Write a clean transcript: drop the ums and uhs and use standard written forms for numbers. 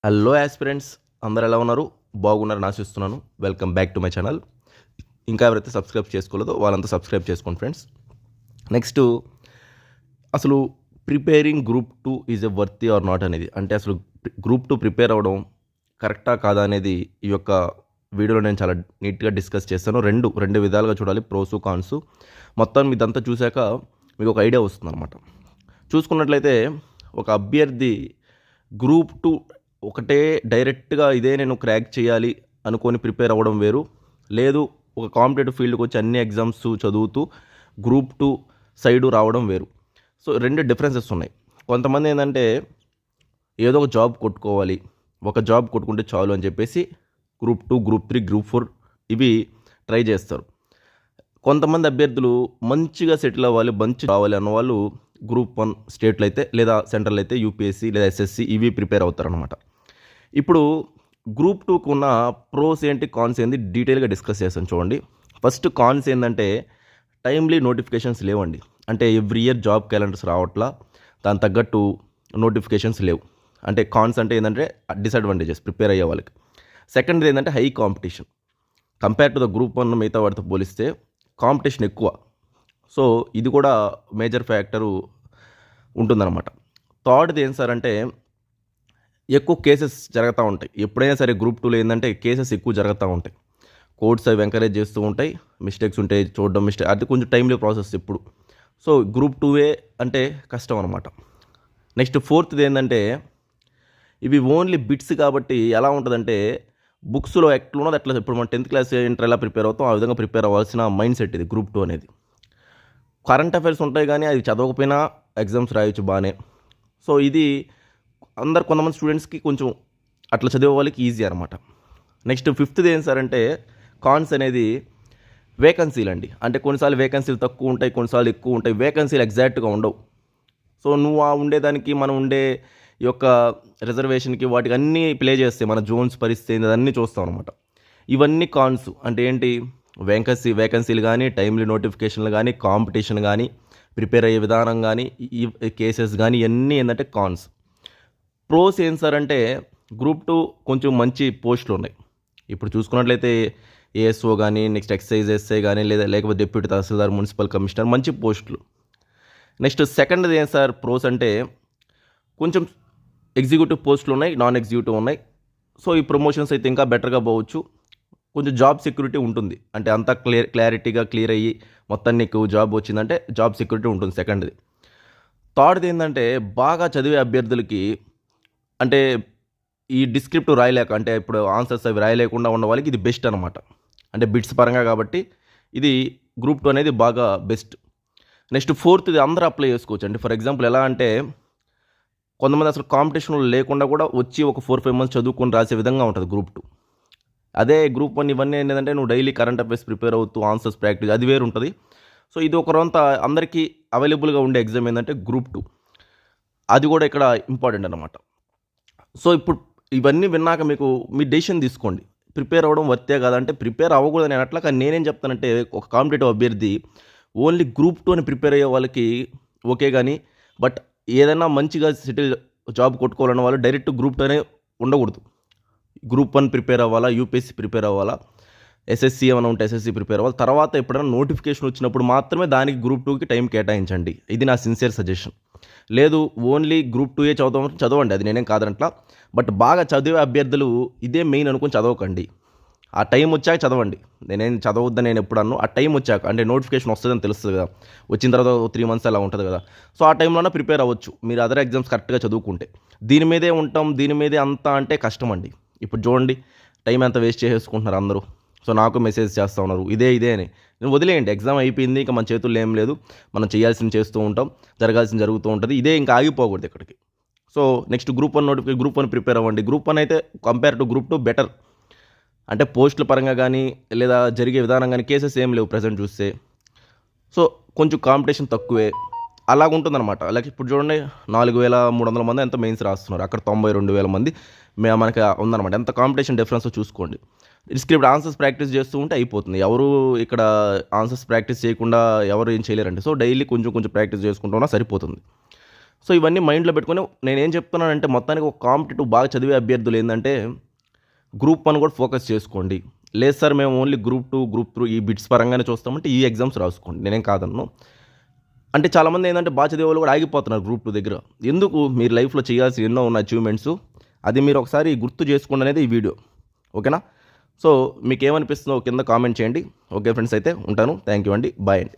Hello aspirants, అందరు ఎలా ఉన్నారు? బాగున్నారని ఆశిస్తున్నాను. Welcome back to my channel. ఇంకా ఎవరైతే సబ్స్క్రైబ్ చేసుకోలేదో వాళ్ళంతా సబ్స్క్రైబ్ చేసుకోండి ఫ్రెండ్స్. నెక్స్ట్, అసలు preparing group 2 is a worthy or not అనేది, అంటే అసలు గ్రూప్ 2 ప్రిపేర్ అవ్వడం కరెక్టా కాదా అనేది ఈ యొక్క వీడియోలో నేను చాలా నీట్గా డిస్కస్ చేస్తాను. రెండు విధాలుగా చూడాలి, ప్రోసు కాన్స్. మొత్తం ఇదంతా చూశాక మీకు ఒక ఐడియా వస్తుంది అనమాట. చూసుకున్నట్లయితే ఒక అభ్యర్థి గ్రూప్ 2 ఒకటే డైరెక్ట్గా ఇదే నేను క్రాక్ చేయాలి అనుకొని ప్రిపేర్ అవ్వడం వేరు, లేదు ఒక కాంపిటేటివ్ ఫీల్డ్కి వచ్చి అన్ని ఎగ్జామ్స్ చదువుతూ గ్రూప్ 2 సైడు రావడం వేరు. సో రెండు డిఫరెన్సెస్ ఉన్నాయి. కొంతమంది ఏంటంటే ఏదో ఒక జాబ్ కొట్టుకోవాలి, ఒక జాబ్ కొట్టుకుంటే చాలు అని చెప్పేసి గ్రూప్ 2, గ్రూప్ 3, గ్రూప్ 4 ఇవి ట్రై చేస్తారు. కొంతమంది అభ్యర్థులు మంచిగా సెటిల్ అవ్వాలి, మంచి రావాలి అన్న వాళ్ళు గ్రూప్ 1 స్టేట్లో అయితే లేదా సెంట్రల్ అయితే యూపీఎస్సీ లేదా ఎస్ఎస్సి ఇవి ప్రిపేర్ అవుతారనమాట. ఇప్పుడు గ్రూప్ 2కు ఉన్న ప్రోస్ ఏంటి, కాన్స్ ఏంటి డీటెయిల్గా డిస్కస్ చేస్తాను చూడండి. ఫస్ట్ కాన్స్ ఏంటంటే టైమ్లీ నోటిఫికేషన్స్ లేవండి. అంటే ఎవ్రీ ఇయర్ జాబ్ క్యాలెండర్స్ రావట్లా, దాని తగ్గట్టు నోటిఫికేషన్స్ లేవు. అంటే కాన్స్ అంటే ఏంటంటే డిసడ్వాంటేజెస్ ప్రిపేర్ అయ్యే వాళ్ళకి. సెకండ్ది ఏంటంటే high competition. Compare to the group 1 మిగతా వాటితో పోలిస్తే కాంపిటీషన్ ఎక్కువ. సో ఇది కూడా మేజర్ ఫ్యాక్టరు ఉంటుందన్నమాట. థర్డ్ది ఏం సార్ అంటే ఎక్కువ కేసెస్ జరుగుతూ ఉంటాయి. ఎప్పుడైనా సరే గ్రూప్ 2లో ఏంటంటే కేసెస్ ఎక్కువ జరుగుతూ ఉంటాయి. కోర్ట్స్ అవి ఎంకరేజ్ చేస్తూ ఉంటాయి, మిస్టేక్స్ ఉంటాయి చూడడం, అది కొంచెం టైంలీ ప్రాసెస్ ఎప్పుడు. సో గ్రూప్ 2ఏ అంటే కష్టం అనమాట. నెక్స్ట్ ఫోర్త్ది ఏంటంటే ఇవి ఓన్లీ బిట్స్ కాబట్టి ఎలా ఉంటుందంటే బుక్స్లో ఎట్లున్నది అట్లా, ఇప్పుడు మనం 10th క్లాస్ ఇంటర్ ఎలా ప్రిపేర్ అవుతాం ఆ విధంగా ప్రిపేర్ అవ్వాల్సిన మైండ్ సెట్ ఇది గ్రూప్ 2 అనేది. కరెంట్ అఫైర్స్ ఉంటాయి కానీ అది చదవకపోయినా ఎగ్జామ్స్ రాయొచ్చు బాగానే. సో ఇది కొంతమంది స్టూడెంట్స్కి కొంచెం అట్లా చదివే వాళ్ళకి ఈజీ అనమాట. నెక్స్ట్ ఫిఫ్త్ది ఏం సార్ అంటే కాన్స్ అనేది వేకెన్సీలు అండి. అంటే కొన్నిసార్లు వేకెన్సీలు తక్కువ ఉంటాయి, కొన్నిసార్లు ఎక్కువ ఉంటాయి. వేకెన్సీలు ఎగ్జాక్ట్గా ఉండవు. సో నువ్వు ఆ ఉండేదానికి మనం ఉండే ఈ యొక్క రిజర్వేషన్కి వాటికి అన్నీ ప్లే చేస్తాయి, మన జోన్స్ పరిస్థితి అన్నీ చూస్తాం అనమాట. ఇవన్నీ కాన్స్. అంటే ఏంటి, వేకెన్సీలు కానీ, టైమ్లీ నోటిఫికేషన్లు కానీ, కాంపిటీషన్ కానీ, ప్రిపేర్ అయ్యే విధానం కానీ, ఈ కేసెస్ కానీ ఇవన్నీ ఏంటంటే కాన్స్. ప్రోస్ ఏం సార్ అంటే గ్రూప్ 2 కొంచెం మంచి పోస్టులు ఉన్నాయి. ఇప్పుడు చూసుకున్నట్లయితే ఏఎస్ఓ కానీ, నెక్స్ట్ ఎక్సైజ్ ఎస్ఐ కానీ, లేకపోతే డిప్యూటీ తహసీల్దార్, మున్సిపల్ కమిషనర్ మంచి పోస్టులు. నెక్స్ట్ సెకండ్ది ఏం సార్ ప్రోస్ అంటే కొంచెం ఎగ్జిక్యూటివ్ పోస్టులు ఉన్నాయి, నాన్ ఎగ్జిక్యూటివ్ ఉన్నాయి. సో ఈ ప్రమోషన్స్ అయితే ఇంకా బెటర్గా పోవచ్చు. కొంచెం జాబ్ సెక్యూరిటీ ఉంటుంది. అంటే అంతా క్లియర్ అయ్యి మొత్తం నీకు జాబ్ వచ్చిందంటే జాబ్ సెక్యూరిటీ ఉంటుంది సెకండ్ది. థర్డ్ది ఏంటంటే బాగా చదివే అభ్యర్థులకి, అంటే ఈ డిస్క్రిప్టివ్ రాయలేక, అంటే ఇప్పుడు ఆన్సర్స్ అవి రాయలేకుండా ఉన్న వాళ్ళకి ఇది బెస్ట్ అనమాట. అంటే బిట్స్ పరంగా కాబట్టి ఇది గ్రూప్ 2 అనేది బాగా బెస్ట్. నెక్స్ట్ ఫోర్త్ది అందరూ అప్లై చేసుకోవచ్చు అండి. ఫర్ ఎగ్జాంపుల్ ఎలా అంటే కొంతమంది అసలు కాంపిటీషన్లో లేకుండా కూడా వచ్చి ఒక 4-5 మంత్స్ చదువుకొని రాసే విధంగా ఉంటుంది గ్రూప్ 2. అదే గ్రూప్ 1 ఇవన్నీ ఏంటంటే నువ్వు డైలీ కరెంట్ అఫైర్స్ ప్రిపేర్ అవుతూ ఆన్సర్స్ ప్రాక్టీస్ అది వేరు ఉంటుంది. సో ఇది ఒక రొంత అందరికీ అవైలబుల్గా ఉండే ఎగ్జామ్ ఏంటంటే గ్రూప్ 2. అది కూడా ఇక్కడ ఇంపార్టెంట్ అనమాట. సో ఇప్పుడు ఇవన్నీ విన్నాక మీకు మీ డెసిషన్ తీసుకోండి. ప్రిపేర్ అవ్వడం వర్తే కాదంటే ప్రిపేర్ అవ్వకూడదని అట్లా. కానీ నేనేం చెప్తానంటే ఒక కాంపిటేటివ్ అభ్యర్థి ఓన్లీ గ్రూప్ 2 అని ప్రిపేర్ అయ్యే వాళ్ళకి ఓకే, కానీ బట్ ఏదైనా మంచిగా సెటిల్ జాబ్ కొట్టుకోవాలన్న వాళ్ళు డైరెక్ట్ గ్రూప్ 2 అనే ఉండకూడదు. గ్రూప్ 1 ప్రిపేర్ అవ్వాలా, యూపీఎస్సీ ప్రిపేర్ అవ్వాలా, ఎస్ఎస్సీ ఏమైనా ఉంటే ఎస్ఎస్సీ ప్రిపేర్ అవ్వాలి. తర్వాత ఎప్పుడైనా నోటిఫికేషన్ వచ్చినప్పుడు మాత్రమే దానికి గ్రూప్ 2కి టైం కేటాయించండి. ఇది నా సిన్సియర్ సజెషన్. లేదు ఓన్లీ గ్రూప్ 2ఏ చదవండి, అది నేనేం కాదనట్లా. బట్ బాగా చదివే అభ్యర్థులు ఇదే మెయిన్ అనుకుని చదవకండి. ఆ టైం వచ్చాక చదవండి. నేనేం చదవద్దని నేను ఎప్పుడు అన్నాను. ఆ టైం వచ్చాక, అంటే నోటిఫికేషన్ వస్తుందని తెలుస్తుంది కదా, వచ్చిన తర్వాత 3 months అలా ఉంటుంది కదా. సో ఆ టైంలోనే ప్రిపేర్ అవ్వచ్చు మీరు అదర్ ఎగ్జామ్స్ కరెక్ట్గా చదువుకుంటే. దీని మీదే ఉంటాం, దీని మీదే అంతా అంటే కష్టం అండి. ఇప్పుడు చూడండి టైం ఎంత వేస్ట్ చేసేసుకుంటున్నారు అందరూ. సో నాకు మెసేజ్ చేస్తూ ఉన్నారు ఇదే అని. నేను వదిలేయండి, ఎగ్జామ్ అయిపోయింది, ఇంకా మన చేతుల్లో ఏం లేదు, మనం చేయాల్సింది చేస్తూ ఉంటాం, జరగాల్సింది జరుగుతూ ఉంటుంది. ఇదే ఇంకా ఆగిపోకూడదు ఇక్కడికి. So next group 1 notification, group 1 prepare అవ్వండి. గ్రూప్ 1 అయితే కంపేర్ టు గ్రూప్ 2 బెటర్. అంటే పోస్టుల పరంగా కానీ లేదా జరిగే విధానం కానీ కేసెస్ ఏం లేవు ప్రజెంట్ చూస్తే. సో కొంచెం కాంపిటీషన్ తక్కువే అలాగుంటుందన్నమాట. అలాగే ఇప్పుడు చూడండి 4,300 మంది ఎంత మెయిన్స్ రాస్తున్నారు, అక్కడ 92,000 మంది మనకి ఉందన్నమాట. ఎంత కాంపిటీషన్ డిఫరెన్స్ చూసుకోండి. డిస్క్రిప్ట్ ఆన్సర్స్ ప్రాక్టీస్ చేస్తూ ఉంటే అయిపోతుంది. ఎవరు ఇక్కడ ఆన్సర్స్ ప్రాక్టీస్ చేయకుండా ఎవరు ఏం చేయలేరండి. సో డైలీ కొంచెం ప్రాక్టీస్ చేసుకుంటూ ఉన్నా సరిపోతుంది. సో ఇవన్నీ మైండ్లో పెట్టుకొని నేనేం చెప్తున్నానంటే మొత్తానికి ఒక కాంపిటేటివ్ బాగా చదివే అభ్యర్థులు ఏంటంటే గ్రూప్ 1 కూడా ఫోకస్ చేసుకోండి. లేదు సార్ మేము ఓన్లీ గ్రూప్ 2, గ్రూప్ 3 ఈ బిట్స్ పరంగానే చూస్తామంటే ఈ ఎగ్జామ్స్ రాసుకోండి. నేనేం కాదన్ను. అంటే చాలామంది ఏంటంటే బాగా చదివే వాళ్ళు కూడా ఆగిపోతున్నారు గ్రూప్ 2 దగ్గర. ఎందుకు మీరు లైఫ్లో చేయాల్సి ఎన్నో ఉన్న అచీవ్మెంట్స్ అది మీరు ఒకసారి గుర్తు చేసుకోండి అనేది ఈ వీడియో. ఓకేనా? సో మీకేమనిపిస్తుందో కింద కామెంట్ చేయండి. ఓకే ఫ్రెండ్స్, అయితే ఉంటాను. థ్యాంక్ యూ అండి. బాయ్ అండి.